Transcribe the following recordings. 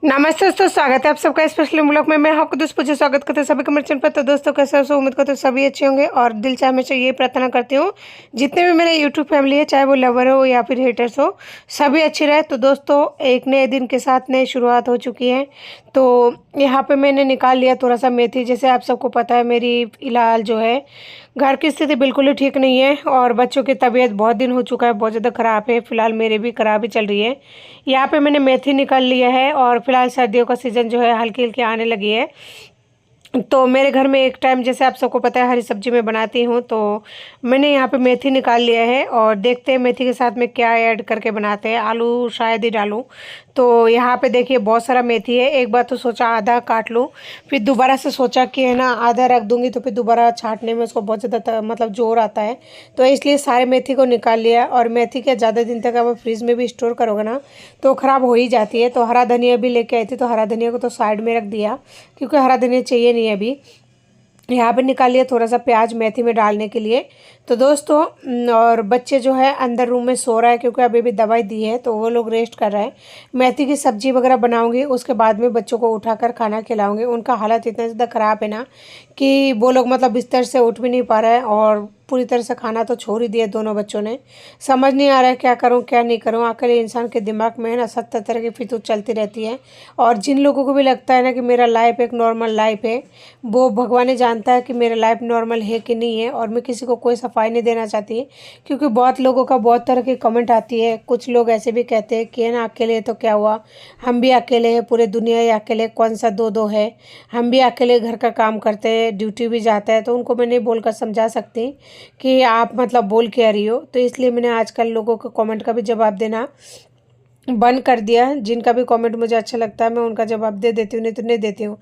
नमस्ते दोस्तों, स्वागत है आप सबका स्पेशल ब्लॉग में। मैं आपको दोस्त पूछे स्वागत करते हैं सभी कमेंट चैनल पर। तो दोस्तों कैसे हो, उम्मीद करते हो सभी अच्छे होंगे और दिल से हमेशा ये प्रार्थना करती हूँ जितने भी मेरे यूट्यूब फैमिली है, चाहे वो लवर हो या फिर हेटर्स हो, सभी अच्छे रहे। तो दोस्तों एक नए दिन के साथ नई शुरुआत हो चुकी है। तो यहाँ पे मैंने निकाल लिया थोड़ा सा मेथी। जैसे आप सबको पता है मेरी फिलहाल जो है घर की स्थिति बिल्कुल ही ठीक नहीं है और बच्चों की तबीयत बहुत दिन हो चुका है, बहुत ज़्यादा ख़राब है। फिलहाल मेरे भी ख़राब ही चल रही है। यहाँ पे मैंने मेथी निकाल लिया है और फिलहाल सर्दियों का सीज़न जो है हल्की हल्की आने लगी है। तो मेरे घर में एक टाइम, जैसे आप सबको पता है, हरी सब्जी मैं बनाती हूँ। तो मैंने यहाँ पे मेथी निकाल लिया है और देखते हैं मेथी के साथ में क्या ऐड करके बनाते हैं। आलू शायद ही डालूँ। तो यहाँ पे देखिए बहुत सारा मेथी है। एक बार तो सोचा आधा काट लूँ, फिर दोबारा से सोचा कि है ना आधा रख दूँगी तो फिर दोबारा छाँटने में उसको बहुत ज़्यादा मतलब ज़ोर आता है। तो इसलिए सारे मेथी को निकाल लिया। और मेथी क्या ज़्यादा दिन तक आप फ्रिज में भी स्टोर करोगे ना तो ख़राब हो ही जाती है। तो हरा धनिया भी लेके आई थी, तो हरा धनिया को तो साइड में रख दिया क्योंकि हरा धनिया चाहिए नहीं है अभी। यहाँ पे निकाल लिया थोड़ा सा प्याज मेथी में डालने के लिए। तो दोस्तों और बच्चे जो है अंदर रूम में सो रहा है क्योंकि अभी भी दवाई दी है, तो वो लोग रेस्ट कर रहे हैं। मेथी की सब्जी वगैरह बनाऊंगी, उसके बाद में बच्चों को उठाकर खाना खिलाऊंगी। उनका हालत इतना ज़्यादा ख़राब है ना कि वो लोग मतलब बिस्तर से उठ भी नहीं पा रहे हैं और पूरी तरह से खाना तो छोड़ ही दिया दोनों बच्चों ने। समझ नहीं आ रहा है क्या करूं क्या नहीं करूं। अकेले इंसान के दिमाग में है ना 70 तरह की फितूर चलती रहती है। और जिन लोगों को भी लगता है ना कि मेरा लाइफ एक नॉर्मल लाइफ है, वो भगवान ही जानता है कि मेरा लाइफ नॉर्मल है कि नहीं है। और मैं किसी को कोई सफाई नहीं देना चाहती क्योंकि बहुत लोगों का बहुत तरह की कमेंट आती है। कुछ लोग ऐसे भी कहते हैं कि है ना अकेले है तो क्या हुआ, हम भी अकेले हैं, पूरे दुनिया ही अकेले, कौन सा दो दो है। हम भी अकेले घर का काम करते हैं, ड्यूटी भी जाता है। तो उनको मैं नहीं बोलकर समझा सकती कि आप मतलब बोल क्या रही हो। तो इसलिए मैंने आजकल लोगों के कमेंट का भी जवाब देना बंद कर दिया। जिनका भी कमेंट मुझे अच्छा लगता है मैं उनका जवाब दे देती हूँ, नहीं तो नहीं देती हूँ।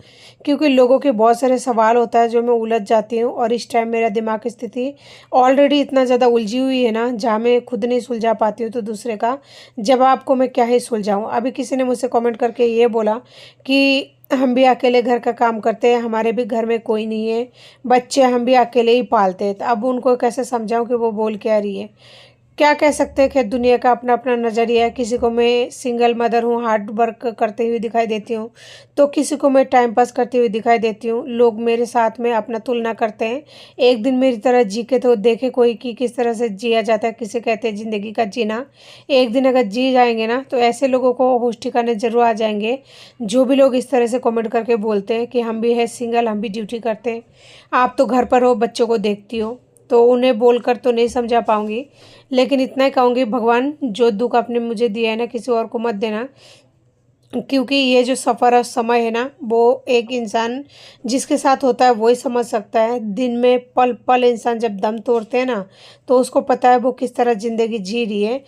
क्योंकि लोगों के बहुत सारे सवाल होता है जो मैं उलझ जाती हूँ। और इस टाइम मेरा दिमाग की स्थिति ऑलरेडी इतना ज़्यादा उलझी हुई है ना, जहाँ मैं खुद नहीं सुलझा पाती हूँ तो दूसरे का जवाब को मैं क्या ही सुलझाऊँ। अभी किसी ने मुझसे कमेंट करके ये बोला कि हम भी अकेले घर का काम करते हैं, हमारे भी घर में कोई नहीं है, बच्चे हम भी अकेले ही पालते हैं। तो अब उनको कैसे समझाऊं कि वो बोल क्या रही है। क्या कह सकते हैं, खैर दुनिया का अपना अपना नज़रिया है। किसी को मैं सिंगल मदर हूँ, हार्ड वर्क करते हुए दिखाई देती हूँ, तो किसी को मैं टाइम पास करती हुई दिखाई देती हूँ। लोग मेरे साथ में अपना तुलना करते हैं। एक दिन मेरी तरह जी के तो देखे कोई कि किस तरह से जिया जाता है। किसे कहते हैं ज़िंदगी का जीना। एक दिन अगर जी जाएंगे ना तो ऐसे लोगों को होश ठिकाने जरूर आ जाएंगे जो भी लोग इस तरह से कमेंट करके बोलते हैं कि हम भी है सिंगल, हम भी ड्यूटी करते हैं, आप तो घर पर हो, बच्चों को देखती हो। तो उन्हें बोलकर तो नहीं समझा पाऊंगी, लेकिन इतना ही कहूँगी, भगवान जो दुख आपने मुझे दिया है ना किसी और को मत देना। क्योंकि ये जो सफ़र और समय है ना वो एक इंसान जिसके साथ होता है वही समझ सकता है। दिन में पल पल इंसान जब दम तोड़ते हैं ना तो उसको पता है वो किस तरह ज़िंदगी जी रही है।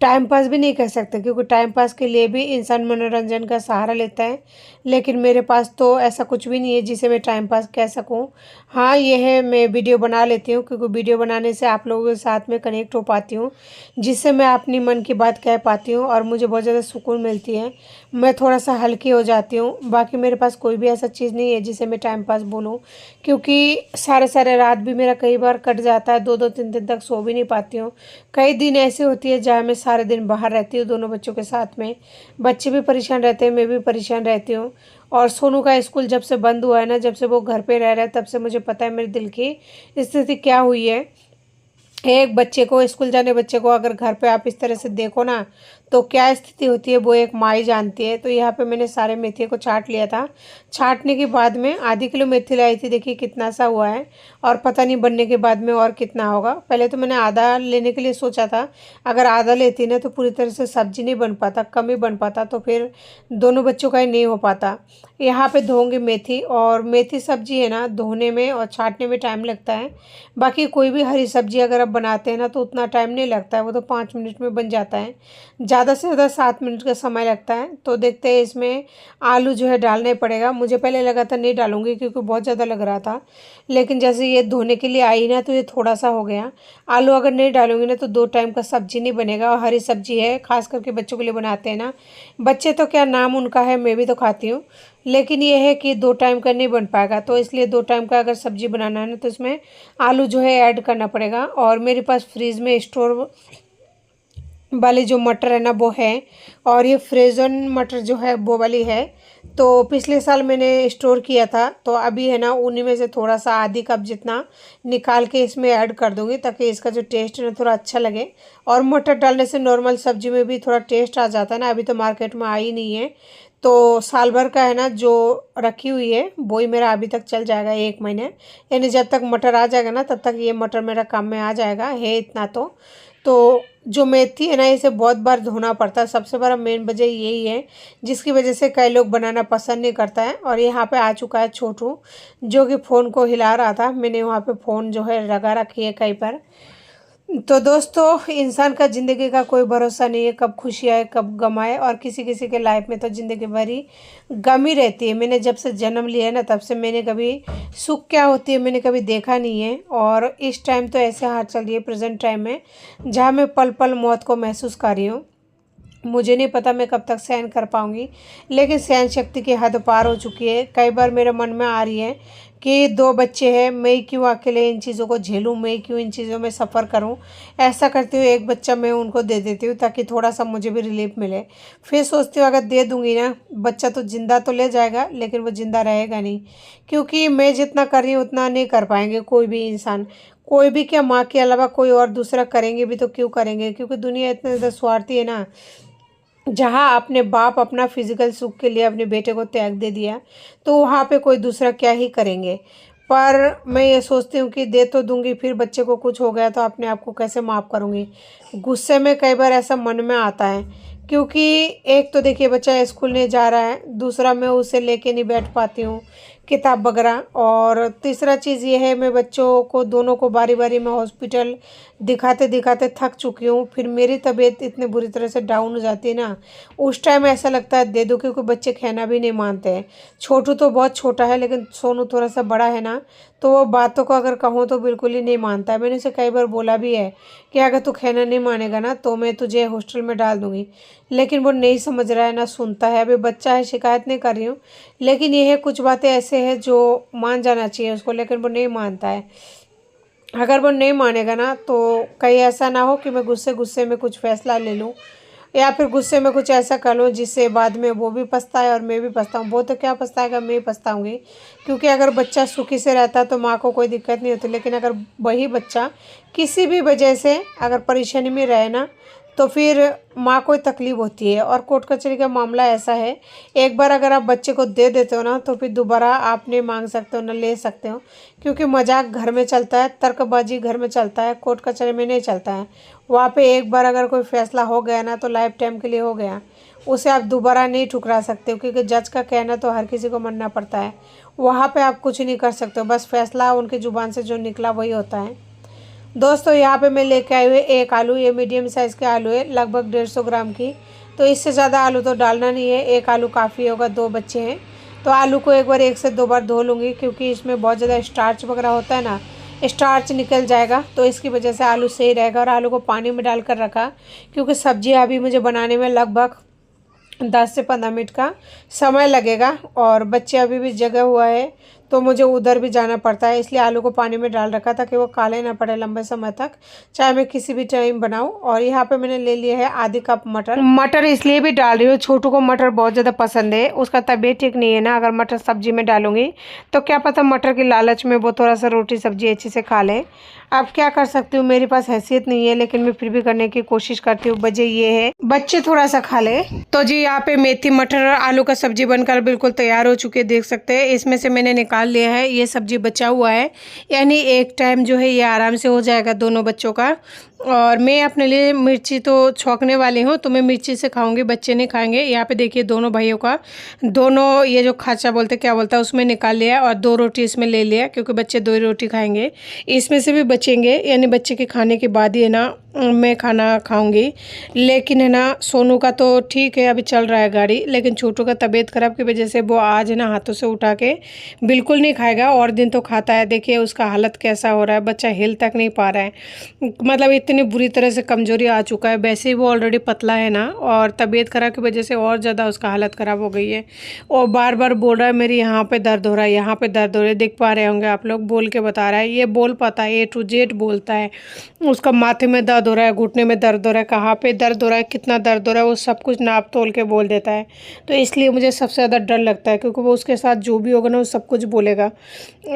टाइम पास भी नहीं कह सकते क्योंकि टाइम पास के लिए भी इंसान मनोरंजन का सहारा लेता है। लेकिन मेरे पास तो ऐसा कुछ भी नहीं है जिसे मैं टाइम पास कह सकूं। हाँ ये है, मैं वीडियो बना लेती हूँ क्योंकि वीडियो बनाने से आप लोगों के साथ में कनेक्ट हो पाती हूँ, जिससे मैं अपनी मन की बात कह पाती हूँ और मुझे बहुत ज़्यादा सुकून मिलती है। मैं थोड़ा सा हल्की हो जाती हूँ। बाकी मेरे पास कोई भी ऐसा चीज़ नहीं है जिसे मैं टाइम पास बोलूँ, क्योंकि सारे सारे रात भी मेरा कई बार कट जाता है, दो दो तीन दिन तक सो भी नहीं पाती हूँ। कई दिन ऐसे होती है जहाँ मैं सारे दिन बाहर रहती हूँ दोनों बच्चों के साथ में। बच्चे भी परेशान रहते हैं, मैं भी परेशान रहती हूँ। और सोनू का स्कूल जब से बंद हुआ है ना, जब से वो घर पे रह रहा है, तब से मुझे पता है मेरे दिल की स्थिति क्या हुई है। एक बच्चे को, स्कूल जाने बच्चे को अगर घर पे आप इस तरह से देखो ना तो क्या स्थिति होती है वो एक माँ ही जानती है। तो यहाँ पे मैंने सारे मेथी को छांट लिया था। छांटने के बाद में आधी किलो मेथी लाई थी, देखिए कितना सा हुआ है। और पता नहीं बनने के बाद में और कितना होगा। पहले तो मैंने आधा लेने के लिए सोचा था, अगर आधा लेती ना तो पूरी तरह से सब्जी नहीं बन पाता, कम ही बन पाता, तो फिर दोनों बच्चों का ही नहीं हो पाता। यहाँ पे धोऊंगी मेथी। और मेथी सब्जी है ना धोने में और छांटने में टाइम लगता है। बाकी कोई भी हरी सब्जी अगर आप बनाते हैं ना तो उतना टाइम नहीं लगता है, वो तो 5 मिनट में बन जाता है। ज़्यादा से ज़्यादा 7 मिनट का समय लगता है। तो देखते हैं, इसमें आलू जो है डालने पड़ेगा। मुझे पहले लगा था नहीं डालूंगी क्योंकि बहुत ज़्यादा लग रहा था, लेकिन जैसे ये धोने के लिए आई ना तो ये थोड़ा सा हो गया। आलू अगर नहीं डालूंगी ना तो 2 टाइम का सब्जी नहीं बनेगा। और हरी सब्जी है, खास करके बच्चों के लिए बनाते हैं ना। बच्चे तो क्या नाम उनका है, मैं भी तो खाती हूँ, लेकिन ये है कि 2 टाइम का नहीं बन पाएगा। तो इसलिए 2 टाइम का अगर सब्जी बनाना है ना तो इसमें आलू जो है ऐड करना पड़ेगा। और मेरे पास फ्रीज में स्टोर वाली जो मटर है ना वो है, और ये फ्रोज़न मटर जो है वो वाली है। तो पिछले साल मैंने स्टोर किया था, तो अभी है ना उन्हीं में से थोड़ा सा आधी कप जितना निकाल के इसमें ऐड कर दूँगी, ताकि इसका जो टेस्ट है ना थोड़ा अच्छा लगे। और मटर डालने से नॉर्मल सब्जी में भी थोड़ा टेस्ट आ जाता है ना। अभी तो मार्केट में आई नहीं है, तो साल भर का है ना जो रखी हुई है वही मेरा अभी तक चल जाएगा 1 महीने। यानी जब तक मटर आ जाएगा ना तब तक ये मटर मेरा काम में आ जाएगा, है इतना तो जो मेथी है ना इसे बहुत बार धोना पड़ता है। सबसे बड़ा मेन वजह यही है, जिसकी वजह से कई लोग बनाना पसंद नहीं करता है। और यहाँ पे आ चुका है छोटू, जो कि फ़ोन को हिला रहा था। मैंने वहाँ पे फ़ोन जो है लगा रखी है कहीं पर। तो दोस्तों, इंसान का ज़िंदगी का कोई भरोसा नहीं है, कब खुशी आए कब गम आए। और किसी किसी के लाइफ में तो ज़िंदगी भर ही गम ही रहती है। मैंने जब से जन्म लिया है ना तब से मैंने कभी सुख क्या होती है मैंने कभी देखा नहीं है। और इस टाइम तो ऐसे हाथ चल रही है प्रेजेंट टाइम में, जहाँ मैं पल पल मौत को महसूस कर रही हूँ। मुझे नहीं पता मैं कब तक सहन कर पाऊँगी, लेकिन सहन शक्ति की हद पार हो चुकी है। कई बार मेरे मन में आ रही है कि 2 बच्चे हैं, मैं क्यों अकेले इन चीज़ों को झेलूं, मैं क्यों इन चीज़ों में सफ़र करूं। ऐसा करती हूँ एक बच्चा मैं उनको दे देती हूँ, ताकि थोड़ा सा मुझे भी रिलीफ मिले। फिर सोचती हूँ अगर दे दूँगी ना, बच्चा तो ज़िंदा तो ले जाएगा लेकिन वो ज़िंदा रहेगा नहीं, क्योंकि मैं जितना कर रही हूँ उतना नहीं कर पाएंगे कोई भी इंसान। कोई भी क्या, माँ के अलावा कोई और दूसरा करेंगे भी तो क्यों करेंगे, क्योंकि दुनिया इतनी ज़्यादा स्वार्थी है ना। जहाँ अपने बाप अपना फिजिकल सुख के लिए अपने बेटे को त्याग दे दिया, तो वहाँ पे कोई दूसरा क्या ही करेंगे। पर मैं ये सोचती हूँ कि दे तो दूंगी, फिर बच्चे को कुछ हो गया तो अपने आप को कैसे माफ़ करूँगी। गुस्से में कई बार ऐसा मन में आता है, क्योंकि एक तो देखिए बच्चा स्कूल नहीं जा रहा है, दूसरा मैं उसे लेके नहीं बैठ पाती हूँ किताब वगैरह, और तीसरा चीज़ ये है मैं बच्चों को दोनों को बारी बारी में हॉस्पिटल दिखाते दिखाते थक चुकी हूँ। फिर मेरी तबीयत इतनी बुरी तरह से डाउन हो जाती है ना, उस टाइम ऐसा लगता है दे दो, क्योंकि बच्चे कहना भी नहीं मानते हैं। छोटू तो बहुत छोटा है, लेकिन सोनू थोड़ा सा बड़ा है ना, तो वो बातों को अगर कहूँ तो बिल्कुल ही नहीं मानता है। मैंने उसे कई बार बोला भी है कि अगर तू कहना नहीं मानेगा ना तो मैं तुझे हॉस्टल में डाल दूँगी, लेकिन वो नहीं समझ रहा है ना सुनता है। अभी बच्चा है, शिकायत नहीं कर रही हूँ, लेकिन ये है कुछ बातें ऐसे हैं जो मान जाना चाहिए उसको, लेकिन वो नहीं मानता है। अगर वो नहीं मानेगा ना तो कहीं ऐसा ना हो कि मैं गुस्से गुस्से में कुछ फ़ैसला ले लूँ, या फिर गुस्से में कुछ ऐसा कर लूँ जिससे बाद में वो भी पछताए और मैं भी पछताऊँ। वो तो क्या पछताएगा, मैं ही पछताऊँगी। क्योंकि अगर बच्चा सुखी से रहता तो माँ को कोई दिक्कत नहीं होती, लेकिन अगर वही बच्चा किसी भी वजह से अगर परेशानी में रहे ना, तो फिर माँ को तकलीफ़ होती है। और कोर्ट कचहरी का मामला ऐसा है, एक बार अगर आप बच्चे को दे देते हो ना तो फिर दोबारा आप नहीं मांग सकते हो ना ले सकते हो, क्योंकि मजाक घर में चलता है, तर्कबाजी घर में चलता है, कोर्ट कचहरी में नहीं चलता है। वहाँ पे एक बार अगर कोई फैसला हो गया ना तो लाइफ टाइम के लिए हो गया, उसे आप दोबारा नहीं ठुकरा सकते हो, क्योंकि जज का कहना तो हर किसी को मानना पड़ता है। वहाँ पे आप कुछ नहीं कर सकते हो, बस फैसला उनकी ज़ुबान से जो निकला वही होता है। दोस्तों, यहाँ पे मैं लेके आई हुई एक आलू, ये मीडियम साइज़ के आलू है, लगभग 150 ग्राम की। तो इससे ज़्यादा आलू तो डालना नहीं है, एक आलू काफ़ी होगा, 2 बच्चे हैं। तो आलू को एक बार 1 से 2 बार धो लूँगी, क्योंकि इसमें बहुत ज़्यादा स्टार्च वगैरह होता है ना, स्टार्च निकल जाएगा, तो इसकी वजह से आलू सही रहेगा। और आलू को पानी में डाल कर रखा, क्योंकि सब्ज़ी अभी मुझे बनाने में लगभग 10 से 15 मिनट का समय लगेगा, और बच्चे अभी भी जगा हुआ है तो मुझे उधर भी जाना पड़ता है, इसलिए आलू को पानी में डाल रखा ताकि वो काले ना पड़े लंबे समय तक, चाहे मैं किसी भी टाइम बनाऊं। और यहाँ पे मैंने ले लिया है आधी कप मटर। मटर इसलिए भी डाल रही हूँ, छोटू को मटर बहुत ज़्यादा पसंद है, उसका तबीयत ठीक नहीं है ना, अगर मटर सब्जी में डालूंगी तो क्या पता मटर की लालच में वो थोड़ा सा रोटी सब्जी अच्छे से खा ले। अब क्या कर सकती हूँ, मेरे पास हैसियत नहीं है, लेकिन मैं फिर भी करने की कोशिश करती हूँ। वजह ये है बच्चे थोड़ा सा खा ले। तो जी यहाँ पे मेथी मटर और आलू का सब्जी बनकर बिल्कुल तैयार हो चुकी है, देख सकते हैं। इसमें से मैंने निकाल लिया है, ये सब्जी बचा हुआ है, यानी एक टाइम जो है ये आराम से हो जाएगा दोनों बच्चों का। और मैं अपने लिए मिर्ची तो छौंकने वाली हूँ, तो मैं मिर्ची से खाऊंगी, बच्चे नहीं खाएंगे। यहाँ पे देखिए दोनों भाइयों का, दोनों ये जो खाचा बोलते क्या बोलता है उसमें निकाल लिया, और 2 रोटी इसमें ले लिया, क्योंकि बच्चे 2 ही रोटी खाएंगे, इसमें से भी बचेंगे, यानी बच्चे के खाने के बाद ही है ना मैं खाना खाऊंगी। लेकिन है ना सोनू का तो ठीक है, अभी चल रहा है गाड़ी, लेकिन छोटू का तबीयत खराब की वजह से वो आज है ना हाथों से उठा के बिल्कुल नहीं खाएगा, और दिन तो खाता है। देखिए उसका हालत कैसा हो रहा है, बच्चा हिल तक नहीं पा रहा है, मतलब इतनी बुरी तरह से कमज़ोरी आ चुका है, वैसे ही वो ऑलरेडी पतला है ना, और तबीयत ख़राब की वजह से और ज़्यादा उसका हालत ख़राब हो गई है। और बार बार बोल रहा है मेरी यहाँ पे दर्द हो रहा है, यहाँ पे दर्द हो रहा है। देख पा रहे होंगे आप लोग, बोल के बता रहा है, ये बोल पाता है, A to Z बोलता है। उसका माथे में दर्द हो रहा है, घुटने में दर्द हो रहा है, कहाँ पे दर्द हो रहा है, कितना दर्द हो रहा है, वो सब कुछ नाप तोल के बोल देता है। तो इसलिए मुझे सबसे ज़्यादा डर लगता है, क्योंकि वो उसके साथ जो भी होगा ना वो सब कुछ बोलेगा।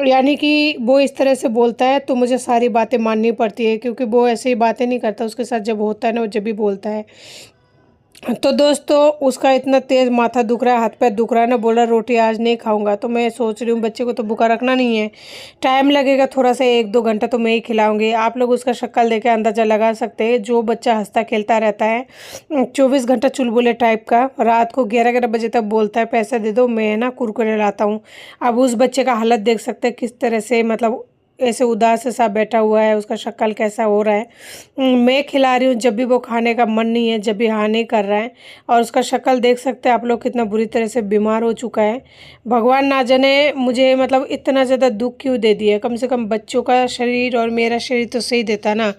यानी कि वो इस तरह से बोलता है तो मुझे सारी बातें माननी पड़ती है, क्योंकि वो ऐसे ही बातें नहीं करता, उसके साथ जब होता है ना वो जब भी बोलता है। तो दोस्तों, उसका इतना तेज़ माथा दुख रहा है, हाथ पैर दुख रहा है ना, बोल रहा है रोटी आज नहीं खाऊंगा। तो मैं सोच रही हूँ बच्चे को तो भूखा रखना नहीं है, टाइम लगेगा थोड़ा सा, 1-2 घंटा तो मैं ही खिलाऊंगी। आप लोग उसका शक्ल देख के अंदाज़ा लगा सकते हैं, जो बच्चा हंसता खेलता रहता है, 24 घंटा चुलबुले टाइप का, रात को 11-11 बजे तक बोलता है पैसे दे दो, मैं ना कुरकुरे लाता हूँ। अब उस बच्चे का हालत देख सकते हैं किस तरह से, मतलब ऐसे उदास सा बैठा हुआ है, उसका शक्ल कैसा हो रहा है। मैं खिला रही हूँ जब भी वो खाने का मन नहीं है, जब भी हाँ नहीं कर रहा है। और उसका शक्ल देख सकते हैं आप लोग, कितना बुरी तरह से बीमार हो चुका है। भगवान ना जाने मुझे मतलब इतना ज़्यादा दुख क्यों दे दिया। कम से कम बच्चों का शरीर और मेरा शरीर तो सही देता ना।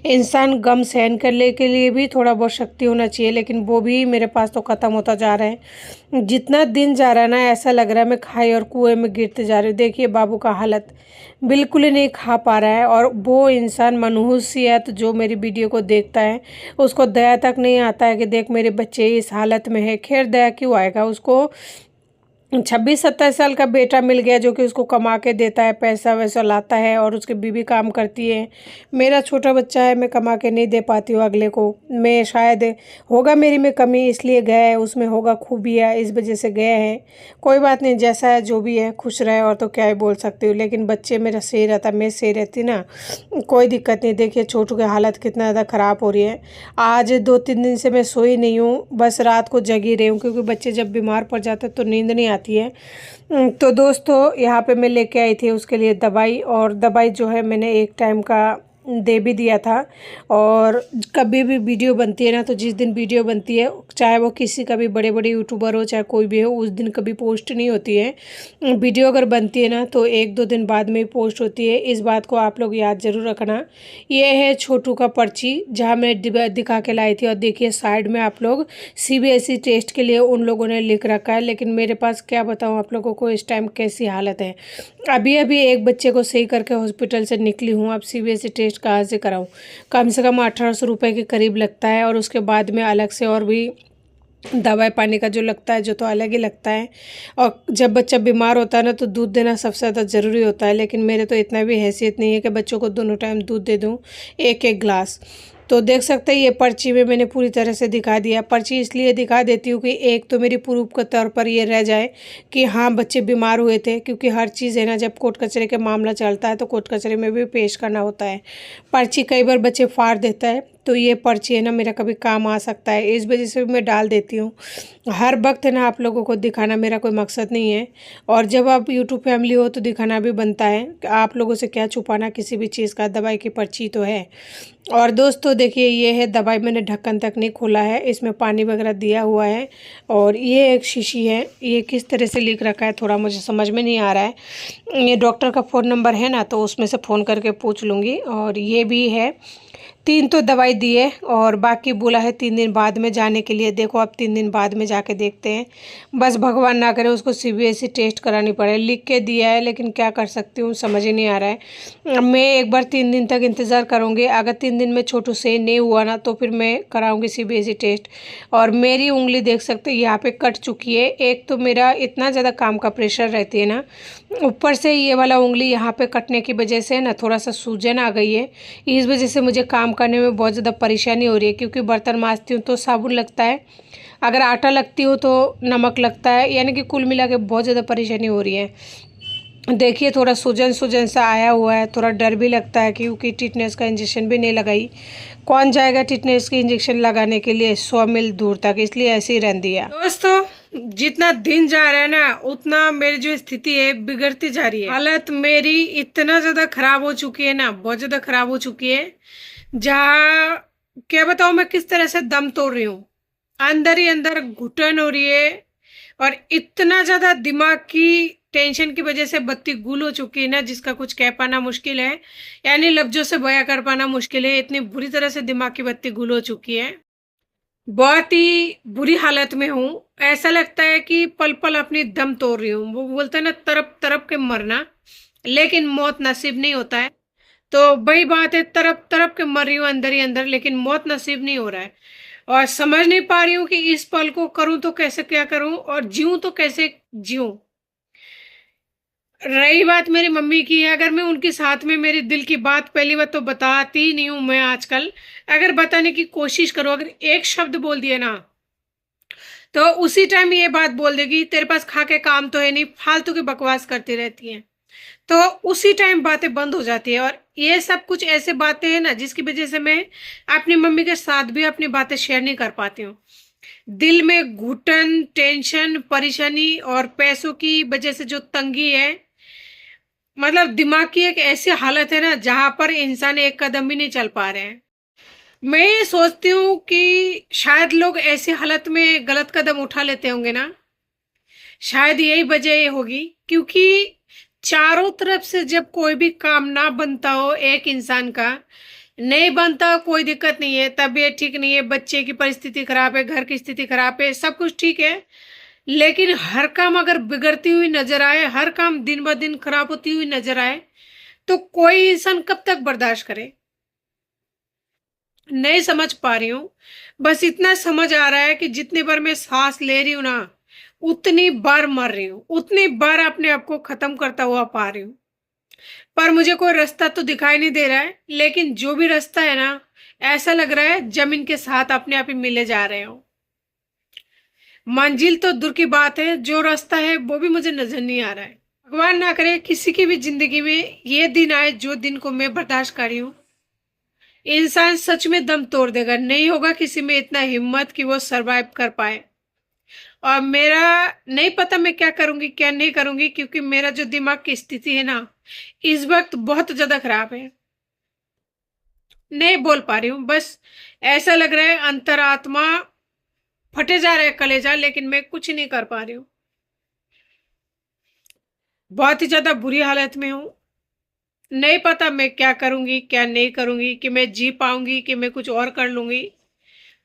इंसान गम सहन करने के लिए भी थोड़ा बहुत शक्ति होना चाहिए, लेकिन वो भी मेरे पास तो ख़त्म होता जा रहा है। जितना दिन जा रहा है ना, ऐसा लग रहा है मैं खाई और कुएं में गिरते जा रही हूँ। देखिए बाबू का हालत, बिल्कुल ही नहीं खा पा रहा है। और वो इंसान मनहूसियत जो मेरी वीडियो को देखता है, उसको दया तक नहीं आता है कि देख मेरे बच्चे इस हालत में है। खैर दया क्यों आएगा, उसको 26-27 साल का बेटा मिल गया जो कि उसको कमा के देता है, पैसा वैसा लाता है, और उसकी बीवी काम करती है। मेरा छोटा बच्चा है, मैं कमा के नहीं दे पाती हूँ अगले को। मैं शायद होगा मेरी में कमी, इसलिए गया है, उसमें होगा खूबियाँ, इस वजह से गया है। कोई बात नहीं, जैसा है जो भी है, खुश रहे, और तो क्या ही बोल सकती हूँ। लेकिन बच्चे मेरा सही रहता, मैं सही रहती ना, कोई दिक्कत नहीं। देखिए छोटू की हालत कितना ज़्यादा ख़राब हो रही है। आज 2-3 दिन से मैं सोई नहीं हूँ, बस रात को जगी रही हूँ, क्योंकि बच्चे जब बीमार पड़ जाते हैं तो नींद नहीं आती है। तो दोस्तों, यहाँ पे मैं लेके आई थी उसके लिए दवाई, और दवाई जो है मैंने एक टाइम का दे भी दिया था। और कभी भी वीडियो बनती है ना, तो जिस दिन वीडियो बनती है, चाहे वो किसी का भी बड़े बड़े यूट्यूबर हो, चाहे कोई भी हो, उस दिन कभी पोस्ट नहीं होती है। वीडियो अगर बनती है ना तो 1-2 दिन बाद में पोस्ट होती है। इस बात को आप लोग याद ज़रूर रखना। ये है छोटू का पर्ची, जहाँ मैं दिखा के लाई थी। और देखिए साइड में आप लोग CBSE टेस्ट के लिए उन लोगों ने लिख रखा है, लेकिन मेरे पास क्या बताऊँ आप लोगों को इस टाइम कैसी हालत है। अभी अभी एक बच्चे को सही करके हॉस्पिटल से निकली हूँ, अब CBSE टेस्ट कहाँ से कराऊँ। कम से कम 1800 रुपये के करीब लगता है, और उसके बाद में अलग से और भी दवाई पानी का जो लगता है, जो तो अलग ही लगता है। और जब बच्चा बीमार होता है ना, तो दूध देना सबसे ज़्यादा ज़रूरी होता है। लेकिन मेरे तो इतना भी हैसियत नहीं है कि बच्चों को दोनों टाइम दूध दे दूँ, 1-1 गिलास। तो देख सकते हैं ये पर्ची में मैंने पूरी तरह से दिखा दिया। पर्ची इसलिए दिखा देती हूँ कि एक तो मेरी प्रूफ के तौर पर ये रह जाए कि हाँ बच्चे बीमार हुए थे, क्योंकि हर चीज़ है ना, जब कोर्ट कचहरी के मामला चलता है तो कोर्ट कचहरी में भी पेश करना होता है। पर्ची कई बार बच्चे फाड़ देता है, तो ये पर्ची है ना मेरा कभी काम आ सकता है, इस वजह से भी मैं डाल देती हूँ। हर वक्त है ना आप लोगों को दिखाना मेरा कोई मकसद नहीं है। और जब आप यूट्यूब फैमिली हो तो दिखाना भी बनता है, आप लोगों से क्या छुपाना किसी भी चीज़ का। दवाई की पर्ची तो है। और दोस्तों देखिए, ये है दवाई, मैंने ढक्कन तक नहीं खोला है, इसमें पानी वगैरह दिया हुआ है। और ये एक शीशी है, ये किस तरह से लिख रखा है थोड़ा मुझे समझ में नहीं आ रहा है। ये डॉक्टर का फ़ोन नंबर है ना, तो उसमें से फ़ोन करके पूछ लूँगी। और ये भी है, 3 तो दवाई दी है, और बाकी बोला है 3 दिन बाद में जाने के लिए। देखो अब 3 दिन बाद में जाके देखते हैं। बस भगवान ना करे उसको CBSE टेस्ट करानी पड़े। लिख के दिया है, लेकिन क्या कर सकती हूँ समझ ही नहीं आ रहा है। मैं एक बार 3 दिन तक इंतज़ार करूँगी, अगर 3 दिन में छोटू सही नहीं हुआ ना, तो फिर मैं कराऊँगी CBSE टेस्ट। और मेरी उंगली देख सकते हैं यहाँ पे कट चुकी है। एक तो मेरा इतना ज़्यादा काम का प्रेशर रहती है ना, ऊपर से ये वाला उंगली यहाँ पे कटने की वजह से ना थोड़ा सा सूजन आ गई है। इस वजह से मुझे काम करने में बहुत ज़्यादा परेशानी हो रही है, क्योंकि बर्तन मांजती हूँ तो साबुन लगता है, अगर आटा लगती हो तो नमक लगता है, यानी कि कुल मिला के बहुत ज़्यादा परेशानी हो रही है। देखिए थोड़ा सूजन सा आया हुआ है, थोड़ा डर भी लगता है, क्योंकि टिटनेस का इंजेक्शन भी नहीं लगाई। कौन जाएगा टिटनेस की इंजेक्शन लगाने के लिए 100 मील दूर तक, इसलिए ऐसे ही रहने दिया। दोस्तों, जितना दिन जा रहा है ना, उतना मेरी जो स्थिति है बिगड़ती जा रही है। हालत मेरी इतना ज़्यादा ख़राब हो चुकी है ना, बहुत ज़्यादा ख़राब हो चुकी है, जहाँ क्या बताऊँ मैं किस तरह से दम तोड़ रही हूँ। अंदर ही अंदर घुटन हो रही है, और इतना ज़्यादा दिमाग की टेंशन की वजह से बत्ती गुल हो चुकी है ना, जिसका कुछ कह पाना मुश्किल है, यानी लफ्जों से बयां कर पाना मुश्किल है। इतनी बुरी तरह से दिमाग की बत्ती गुल हो चुकी है, बहुत ही बुरी हालत में हूँ। ऐसा लगता है कि पल पल अपनी दम तोड़ रही हूँ। वो बोलते हैं ना, तरप तरप के मरना, लेकिन मौत नसीब नहीं होता है। तो वही बात है, तरप तरप के मर रही हूँ अंदर ही अंदर, लेकिन मौत नसीब नहीं हो रहा है। और समझ नहीं पा रही हूँ कि इस पल को करूँ तो कैसे, क्या करूँ, और जीऊँ तो कैसे जीऊँ। रही बात मेरी मम्मी की, अगर मैं उनके साथ में मेरे दिल की बात, पहली बात तो बताती ही नहीं हूँ मैं आजकल। अगर बताने की कोशिश करो, अगर एक शब्द बोल दिए ना, तो उसी टाइम ये बात बोल देगी, तेरे पास खा के काम तो है नहीं, फालतू की बकवास करती रहती है। तो उसी टाइम बातें बंद हो जाती है। और ये सब कुछ ऐसे बातें हैं ना, जिसकी वजह से मैं अपनी मम्मी के साथ भी अपनी बातें शेयर नहीं कर पाती हूँ। दिल में घुटन, टेंशन, परेशानी और पैसों की वजह से जो तंगी है, मतलब दिमाग की एक ऐसी हालत है ना, जहां पर इंसान एक कदम भी नहीं चल पा रहे हैं। मैं ये सोचती हूँ कि शायद लोग ऐसी हालत में गलत कदम उठा लेते होंगे ना, शायद यही वजह होगी। क्योंकि चारों तरफ से जब कोई भी काम ना बनता हो एक इंसान का, नहीं बनता, कोई दिक्कत नहीं है, तबीयत ठीक नहीं है, बच्चे की परिस्थिति खराब है, घर की स्थिति खराब है, सब कुछ ठीक है, लेकिन हर काम अगर बिगड़ती हुई नजर आए, हर काम दिन ब दिन खराब होती हुई नजर आए, तो कोई इंसान कब तक बर्दाश्त करे। नहीं समझ पा रही हूँ। बस इतना समझ आ रहा है कि जितनी बार मैं सांस ले रही हूँ ना, उतनी बार मर रही हूँ, उतनी बार अपने आप को खत्म करता हुआ पा रही हूँ। पर मुझे कोई रास्ता तो दिखाई नहीं दे रहा है, लेकिन जो भी रास्ता है ना, ऐसा लग रहा है जमीन के साथ अपने आप ही मिले जा रहे हो। मंजिल तो दूर की बात है, जो रास्ता है वो भी मुझे नजर नहीं आ रहा है। भगवान ना करे किसी की भी जिंदगी में ये दिन आए, जो दिन को मैं बर्दाश्त कर रही हूँ। इंसान सच में दम तोड़ देगा, नहीं होगा किसी में इतना हिम्मत कि वो सरवाइव कर पाए। और मेरा नहीं पता मैं क्या करूंगी क्या नहीं करूंगी, क्योंकि मेरा जो दिमाग की स्थिति है ना, इस वक्त बहुत ज्यादा खराब है। नहीं बोल पा रही हूँ, बस ऐसा लग रहा है अंतरात्मा फटे जा रहा है कलेजा, लेकिन मैं कुछ नहीं कर पा रही हूँ। बहुत ही ज्यादा बुरी हालत में हूँ। नहीं पता मैं क्या करूंगी क्या नहीं करूंगी, कि मैं जी पाऊंगी कि मैं कुछ और कर लूंगी।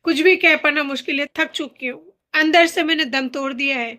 कुछ भी कह पाना मुश्किल है, थक चुकी हूँ, अंदर से मैंने दम तोड़ दिया है।